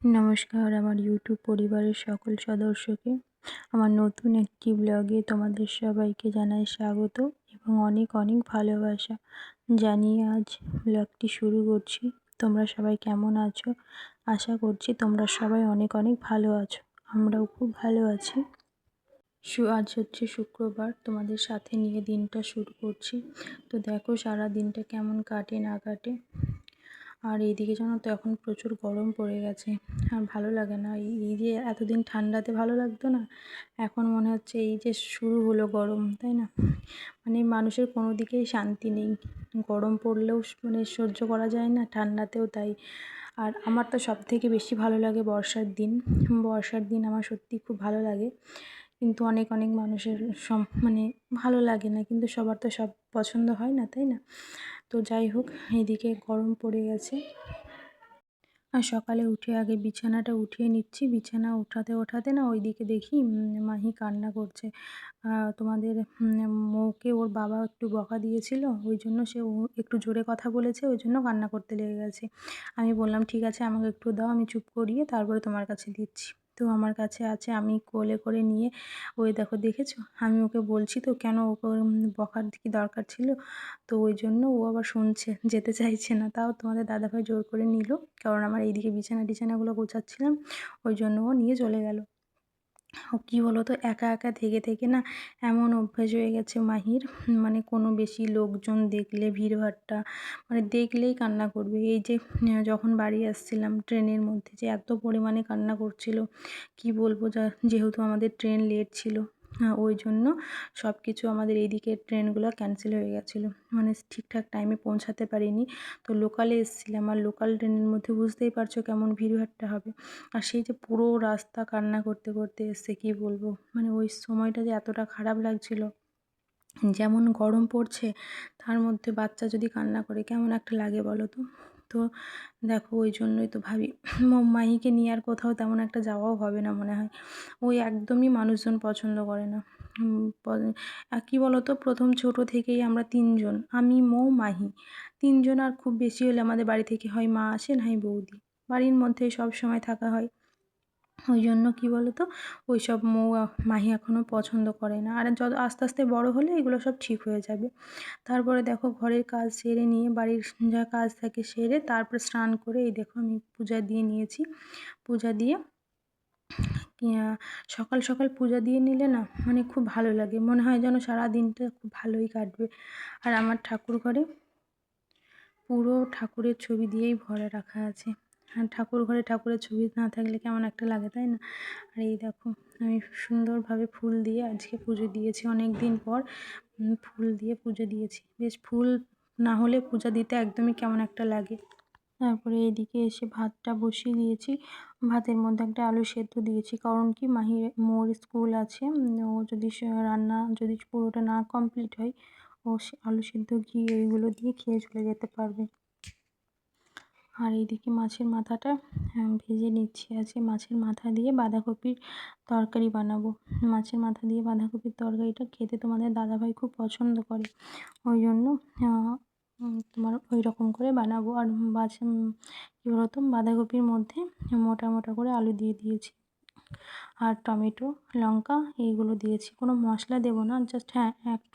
নমস্কার আমার ইউটিউব পরিবারের সকল সদস্যকে আমার নতুন একটি ব্লগে তোমাদের সবাইকে জানাই স্বাগত এবং অনেক অনেক ভালোবাসা জানিয়ে আজ ব্লগটি শুরু করছি। তোমরা সবাই কেমন আছো? আশা করছি তোমরা সবাই অনেক অনেক ভালো আছো। আমরাও খুব ভালো আছি। আজ হচ্ছে শুক্রবার, তোমাদের সাথে নিয়ে দিনটা শুরু করছি। তো দেখো সারা দিনটা কেমন কাটে না কাটে। আর এইদিকে জানো তো এখন প্রচুর গরম পড়ে গেছে, আর ভালো লাগে না। এই যে এতদিন ঠান্ডাতে ভালো লাগতো না, এখন মনে হচ্ছে এই যে শুরু হলো গরম, তাই না? মানে মানুষের কোনো দিকেই শান্তি নেই। গরম পড়লেও মানে সহ্য করা যায় না, ঠান্ডাতেও তাই। আর আমার তো সবথেকে বেশি ভালো লাগে বর্ষার দিন। বর্ষার দিন আমার সত্যিই খুব ভালো লাগে, কিন্তু অনেক অনেক মানুষের মানে ভালো লাগে না, কিন্তু সবার তো সব পছন্দ হয় না, তাই না? তো যাই হোক, এদিকে গরম পড়ে গেছে। আর সকালে উঠে আগে বিছানাটা উঠিয়ে নিচ্ছি। বিছানা ওঠাতে না ওইদিকে দেখি মাহি কান্না করছে। তোমাদের মৌকে ওর বাবা একটু বকা দিয়েছিল, ওই জন্য সে একটু জোরে কথা বলেছে, ওই জন্য কান্না করতে লেগে গেছে। আমি বললাম ঠিক আছে আমাকে একটু দাও, আমি চুপ করিয়ে তারপরে তোমার কাছে দিচ্ছি। তো আমার কাছে আছে, আমি কোলে করে নিয়ে ওই দেখো দেখেছো, আমি ওকে বলছি তো কেন ওকে বকার কি দরকার ছিল? তো ওই জন্য ও আবার শুনছে, যেতে চাইছে না। তাও তোমাদের দাদাভাই জোর করে নিল, কারণ আমার এইদিকে বিছানাগুলো গোছাচ্ছিলাম, ওই জন্য ও নিয়ে চলে গেল। ও কী বলো তো, একা একা থেকে থেকে না এমন অভ্যাস হয়ে গেছে মাহির, মানে কোনো বেশি লোকজন দেখলে ভিড়ভাট্টা মানে দেখলেই কান্না করবে। এই যে যখন বাড়ি আসছিলাম ট্রেনের মধ্যে যে এত পরিমাণে কান্না করছিল, কি বলবো, যেহেতু আমাদের ট্রেন লেট ছিল, ওই জন্য সব কিছু আমাদের এইদিকে ট্রেনগুলো ক্যান্সেল হয়ে গেছিলো, মানে ঠিকঠাক টাইমে পৌঁছাতে পারিনি। তো লোকালে এসেছিলাম, আর লোকাল ট্রেনের মধ্যে বুঝতেই পারছো কেমন ভিড়ভাট্টা হবে। আর সেই যে পুরো রাস্তা কান্না করতে করতে এসছে, কি বলবো, মানে ওই সময়টা যে এতটা খারাপ লাগছিল। যেমন গরম পড়ছে, তার মধ্যে বাচ্চা যদি কান্না করে কেমন একটা লাগে বলো তো। তো দেখো ওই জন্যই তো ভাবি মাহিকে নিয়ে আর কোথাও তেমন একটা যাওয়াও হবে না মনে হয়। ওই একদমই মানুষজন পছন্দ করে না। কী বলো তো, প্রথম ছোট থেকেই আমরা তিনজন, আমি মৌ মাহি, তিনজন, আর খুব বেশি হলে আমাদের বাড়ি থেকে হয় মা আসে নয় বৌদি, বাড়ির মধ্যেই সব সময় থাকা হয়। ওই জন্য কী বলো তো, ওই সব মাহি এখনও পছন্দ করে না। আর যত আস্তে আস্তে বড় হলে এগুলো সব ঠিক হয়ে যাবে। তারপরে দেখো ঘরের কাজ সেরে নিয়ে, বাড়ির যা কাজ থাকে সেরে তারপরে স্নান করে এই দেখো আমি পূজা দিয়ে নিয়েছি। পূজা দিয়ে সকাল সকাল পূজা দিয়ে নিলে না মানে খুব ভালো লাগে, মনে হয় যেন সারা দিনটা খুব ভালোই কাটবে। আর আমার ঠাকুর ঘরে পুরো ঠাকুরের ছবি দিয়েই ভরা রাখা আছে। আর ঠাকুর ঘরে ঠাকুরের ছবি না থাকলে কেমন একটা লাগে, তাই না? আর এই দেখো আমি সুন্দরভাবে ফুল দিয়ে আজকে পুজো দিয়েছি, অনেক দিন পর ফুল দিয়ে পুজো দিয়েছি। বেশ, ফুল না হলে পূজা দিতে একদমই কেমন একটা লাগে। তারপরে এদিকে এসে ভাতটা বসিয়ে দিয়েছি। ভাতের মধ্যে একটা আলু সেদ্ধ দিয়েছি, কারণ কি মোর স্কুল আছে, ও যদি রান্না যদি পুরোটা না কমপ্লিট হয়, ও আলু সেদ্ধ ঘি এইগুলো দিয়ে খেয়ে চলে যেতে পারবে। আর এইদিকে মাছের মাথাটা ভেজে নিচ্ছি। আজকে মাছের মাথা দিয়ে বাঁধাকপির তরকারি বানাবো। মাছের মাথা দিয়ে বাঁধাকপির তরকারিটা খেতে তোমাদের দাদাভাই খুব পছন্দ করে, ওই জন্য তোমার ওই রকম করে বানাবো। আর কী বলতো, বাঁধাকপির মধ্যে মোটা মোটা করে আলু দিয়ে দিয়েছি, আর টমেটো, লঙ্কা এইগুলো দিয়েছি। কোনো মশলা দেবো না, জাস্ট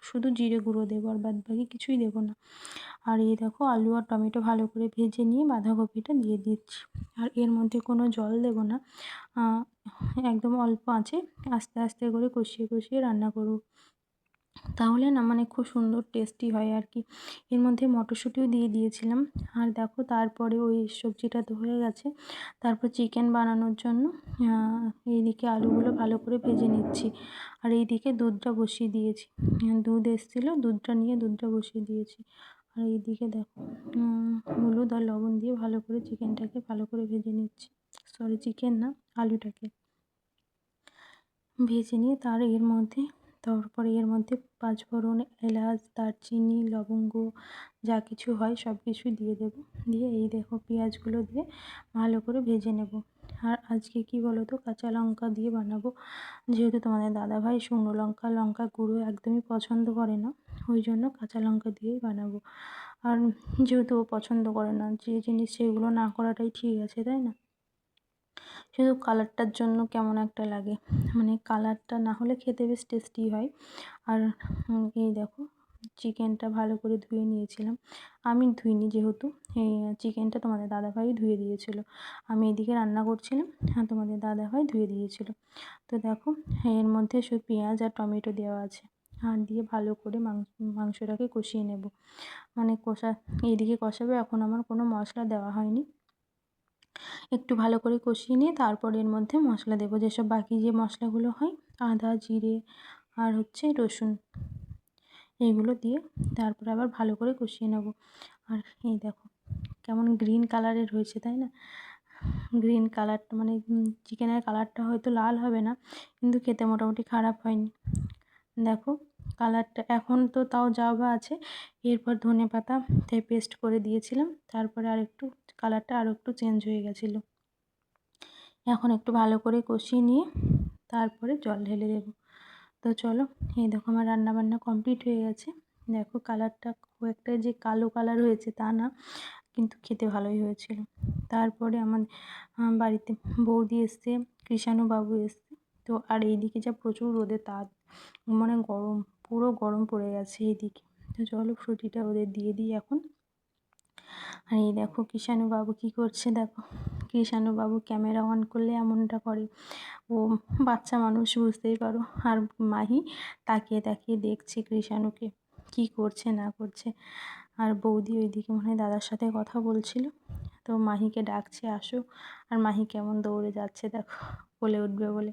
শুধু জিরে গুঁড়ো দেবো, আর বাদ বাকি কিছুই দেবো না। আর এই দেখো আলু আর টমেটো ভালো করে ভেজে নিয়ে বাঁধাকপিটা দিয়ে দিচ্ছি। আর এর মধ্যে কোনো জল দেবো না, একদম অল্প আঁচে আস্তে আস্তে করে কষিয়ে কষিয়ে রান্না করব, তাহলে না মানে খুব সুন্দর টেস্টি হয় আর কি। এর মধ্যে মটরশুঁটিও দিয়ে দিয়েছিলাম। আর দেখো তারপরে ওই সবজিটা তো হয়ে গেছে, তারপর চিকেন বানানোর জন্য এইদিকে আলুগুলো ভালো করে ভেজে নিচ্ছি। আর এইদিকে দুধটা বসিয়ে দিয়েছি, দুধ এসেছিলো, দুধটা নিয়ে দুধটা বসিয়ে দিয়েছি। আর এইদিকে দেখো হলুদ আর লবণ দিয়ে ভালো করে চিকেনটাকে ভালো করে ভেজে নিচ্ছি, সরি চিকেন না, আলুটাকে ভেজে নিয়ে তারপরে এর মধ্যে পাঁচফোড়ন, এলাচ, দারচিনি, লবঙ্গ যা কিছু হয় সব কিছুই দিয়ে দেবো। দিয়ে এই দেখো পেঁয়াজগুলো দিয়ে ভালো করে ভেজে নেব। আর আজকে কি বলো তো, কাঁচা লঙ্কা দিয়ে বানাবো, যেহেতু তোমাদের দাদাভাই শুকনো লঙ্কা গুঁড়ো একদমই পছন্দ করে না, ওই জন্য কাঁচা লঙ্কা দিয়েই বানাবো। আর যেহেতু ও পছন্দ করে না যে জিনিস, সেগুলো না করাটাই ঠিক আছে, তাই না? শুধু কালারটার জন্য কেমন একটা লাগে, মানে কালারটা না হলে খেতে বেশ টেস্টি হয়। আর এই দেখো চিকেনটা ভালো করে ধুয়ে নিয়েছিলাম, আমি ধুইনি যেহেতু এই চিকেনটা তোমাদের দাদাভাই ধুয়ে দিয়েছিল। আমি এদিকে রান্না করছিলাম আর তোমাদের দাদাভাই ধুয়ে দিয়েছিল। তো দেখো এর মধ্যে শুধু পেঁয়াজ আর টমেটো দেওয়া আছে, আর দিয়ে ভালো করে মাংসটাকে কষিয়ে নেব। মানে এইদিকে কষাবে, এখন আমার কোনো মশলা দেওয়া হয়নি। একটু ভালো করে কষিয়ে নিয়ে তারপর এর মধ্যে মশলা দেবো, যেসব বাকি যে মশলাগুলো হয়, আদা, জিরে আর হচ্ছে রসুন, এইগুলো দিয়ে তারপরে আবার ভালো করে কষিয়ে নেব। আর এই দেখো কেমন গ্রিন কালারের হয়েছে, তাই না? গ্রিন কালারটা মানে চিকেনের কালারটা হয়তো লাল হবে না, কিন্তু খেতে মোটামুটি খারাপ হয়নি। দেখো কালারটা এখন তো তাও যা বা আছে, এরপর ধনেপাতা তাই পেস্ট করে দিয়েছিলাম, তারপরে আরেকটু কালারটা আরও একটু চেঞ্জ হয়ে গেছিলো। এখন একটু ভালো করে কষিয়ে নিয়ে তারপরে জল ঢেলে দেবো। তো চলো, এই দেখো আমার রান্নাবান্না কমপ্লিট হয়ে গেছে। দেখো কালারটা খুব একটা যে কালো কালার হয়েছে তা না, কিন্তু খেতে ভালোই হয়েছিল। তারপরে আমার বাড়িতে বৌদি এসছে, কৃষাণুবাবু এসছে। তো আর এইদিকে যা প্রচুর রোদে তাপ, মানে গরম, পুরো গরম পড়ে গেছে এইদিকে। তো চলো ফ্রুটিটা ওদের দিয়ে দিই এখন। আর এই দেখো কৃষাণুবাবু কী করছে, দেখো কৃষাণুবাবু ক্যামেরা অন করলে এমনটা করে, ও বাচ্চা মানুষ বুঝতেই পারো। আর মাহি তাকিয়ে তাকিয়ে দেখছে কৃষাণুকে কী করছে না করছে। আর বৌদি ওইদিকে মনে হয় দাদার সাথে কথা বলছিল, তো মাহিকে ডাকছে আসো। আর মাহি কেমন দৌড়ে যাচ্ছে দেখো, কোলে উঠবে বলে।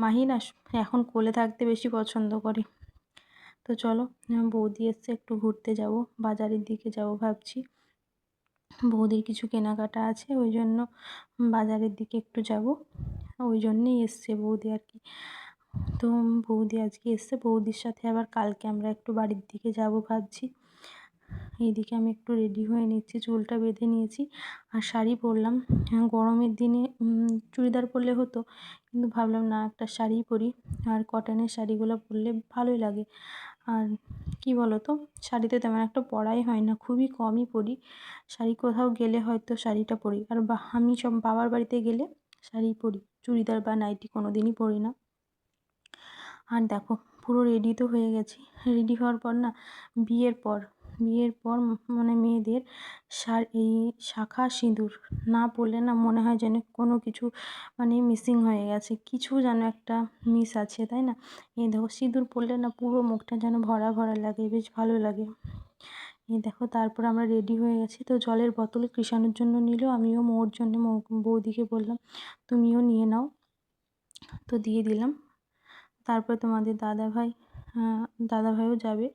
মাহি না এখন কোলে থাকতে বেশি পছন্দ করে। তো চলো বৌদি এসছে, একটু ঘুরতে যাব, বাজারের দিকে যাব ভাবছি। বৌদির কিছু কেনাকাটা আছে, ওই জন্য বাজারের দিকে একটু যাব, ওই জন্যেই এসছে বৌদি আর কি। তো বৌদি আজকে এসছে, বৌদির সাথে আবার কালকে আমরা একটু বাড়ির দিকে যাব ভাবছি। এইদিকে আমি একটু রেডি হয়ে নিচ্ছি, চুলটা বেঁধে নিয়েছি আর শাড়ি পরলাম। গরমের দিনে চুড়িদার পরলে হতো, কিন্তু ভাবলাম না একটা শাড়ি পরি, আর কটনের শাড়িগুলো পরলে ভালোই লাগে। আর কি বলো তো, শাড়িতে তেমন একটা পরাই হয় না, খুবই কমই পরি শাড়ি, কোথাও গেলে হয়তো শাড়িটা পরি। আর আমি সব বাবার বাড়িতে গেলে শাড়ি পরি, চুড়িদার বা নাইটি কোনো দিনই পরি না। আর দেখো পুরো রেডি তো হয়ে গেছি। রেডি হওয়ার পর না, বিয়ের পর মানে মেয়েদের এই শাঁখা সিঁদুর না পরলে না মনে হয় যেন কোনো কিছু মানে মিসিং হয়ে গেছে, কিছু যেন একটা মিস আছে, তাই না? এই দেখো সিঁদুর পরলে না পুরো মুখটা যেন ভরা ভরা লাগে, বেশ ভালো লাগে। এই দেখো তারপর আমরা রেডি হয়ে গেছি। তো জলের বোতল কৃষাণুর জন্য নিল, আমিও মোর জন্য বৌদিকে বললাম তুমিও নিয়ে নাও, তো দিয়ে দিলাম। তারপর তোমাদের দাদাভাইও যাবে,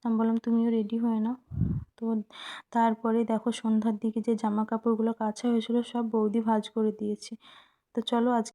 আমি বললাম তুমিও রেডি হয়ে নাও। তো তারপরে দেখো সন্ধ্যার দিকে যে জামা কাপড়গুলো কাচা হয়েছিল সব বৌদি ভাঁজ করে দিয়েছে। তো চলো আজকে